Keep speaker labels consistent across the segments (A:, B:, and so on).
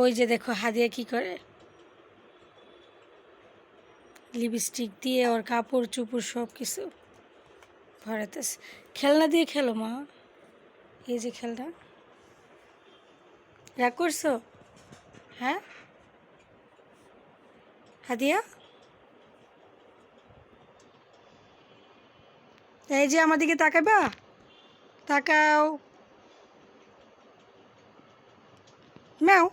A: ওই যে দেখো হাদিয়া কি করে, লিপস্টিক দিয়ে ওর কাপড় চুপড় সব কিছু ভরাতেছে। খেলনা দিয়ে খেলো মা, এই যে খেলনা। রাগ করছো? হ্যাঁ হাদিয়া, এই যে আমার দিকে তাকাবা, তাকাও। ম্যাও।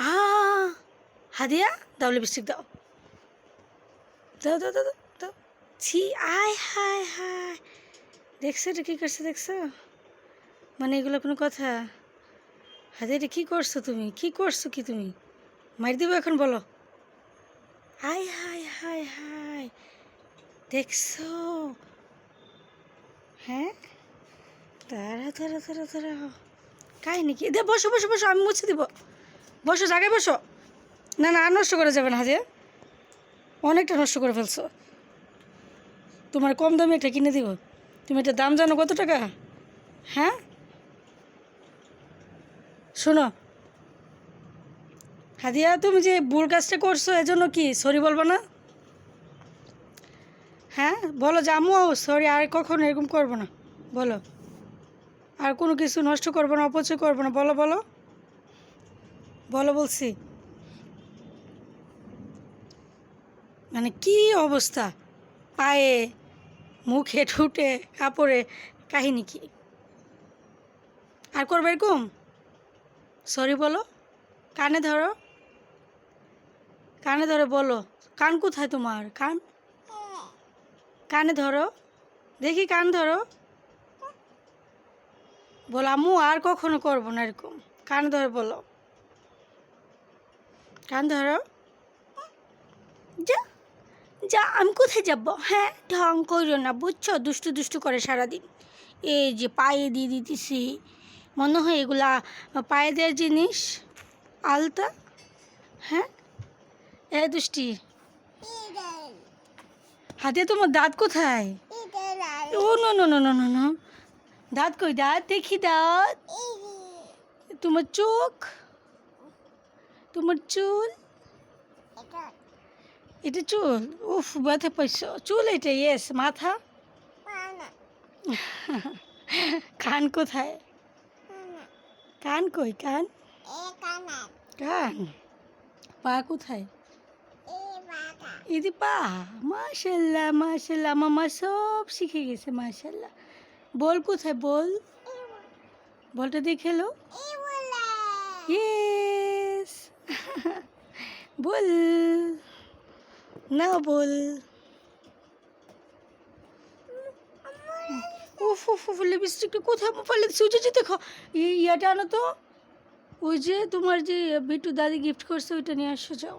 A: আ হাদিয়া দাও, লিপস্টিক দাও, দাও দাও দাও দাও দাও। ছি, আয় হায় হায়, দেখছো এটা কী করছে, দেখছো? মানে এগুলো কোনো কথা? হাদিয়া এটা কী করছো তুমি, কী করছো কি তুমি? মার দিব এখন, বলো। আয় হায় হায় হায়, দেখছো? হ্যাঁ, তারা তারা তারা তারা কাহিনি কি? দে বসো বসো বসো, আমি মুছে দিব। বসো, জায়গায় বসো। না না, আর নষ্ট করে যাবে না হাদিয়া, অনেকটা নষ্ট করে ফেলছো। তোমার কম দামে একটা কিনে দিব, তুমি এটার দাম জানো কত টাকা? হ্যাঁ শোনো হাদিয়া, তুমি যে ভুল কাজটা করছো এজন্য কি সরি বলবো না? হ্যাঁ বলো যে আম্মু সরি, আর কখনো এরকম করবো না, বলো। আর কোনো কিছু নষ্ট করবো না, অপচয় করবো না, বলো বলো বলো বলছি। মানে কি অবস্থা, পায়ে, মুখে, ঠুটে, কাপড়ে, কাহিনী কি? আর করবে এরকম? সরি বলো, কানে ধরো, কানে ধরে বলো। কান কোথায় তোমার? কান, কানে ধরো, দেখি কান ধরো, বলো আম্মু আর কখনো করবো না এরকম। কান ধরে বলো, কান ধরো। যা যা, আমি কোথায় যাব? হ্যাঁ ঢং করো না বুঝছো, দুষ্টু দুষ্টু করে সারাদিন। এই যে পায়ে দিয়ে দিতেছি, মনে হয় এগুলা পায়ে দেওয়ার জিনিস, আলতা। হ্যাঁ এ দুষ্টি, হাতে তোমার দাঁত কোথায়? Oh no no no no no no, দাঁত কই, দাঁত দেখি, দাঁত। তোমার চোখ, তোমার চুল, এটা চুল? উফ ব্যথা পাইছ, চুল এটা? ইয়েস, মাথা। কান কোথায়? কান কই, কান, কান। পা কোথায়? ইদি পা। মাশাল্লাহ মাশাল্লাহ, আমার মা সব শিখে গেছে মাশাল্লাহ। বল কোথায়, বল, বলটা দিয়ে খেলো। ইয়েস। বল না, বল। উফ উফ উফ, লিপস্টিকটা কোথায় মোবাইলে সুজি দেখো, ইয়াটা আনো তো, ওই যে তোমার যে বিট্টু দাদি গিফট করছে ওইটা নিয়ে আসো যাও,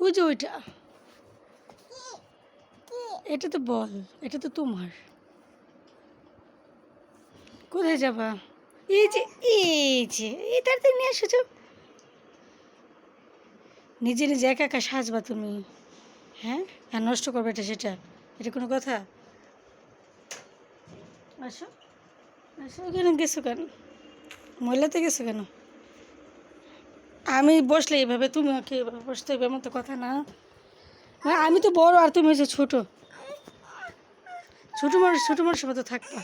A: ওই যে ওইটা। এটা তো বল, এটা তো তোমার। কোথায় যাবা? এই যে, এই যে এই তাড়াতাড়ি নিয়ে আসো যাও। নিজে নিজে একা একা সাজবা তুমি, হ্যাঁ? আর নষ্ট করবে এটা, সেটা এটা কোনো কথা? আসো আসো, কেন গেছো কেন, মহিলাতে গেছো কেন? আমি বসলে এইভাবে, তুমি কি এইভাবে বসতে হবে, এমন তো কথা না। আমি তো বড় আর তুমি হচ্ছে ছোটো, ছোটো মানুষের মতো থাকবা।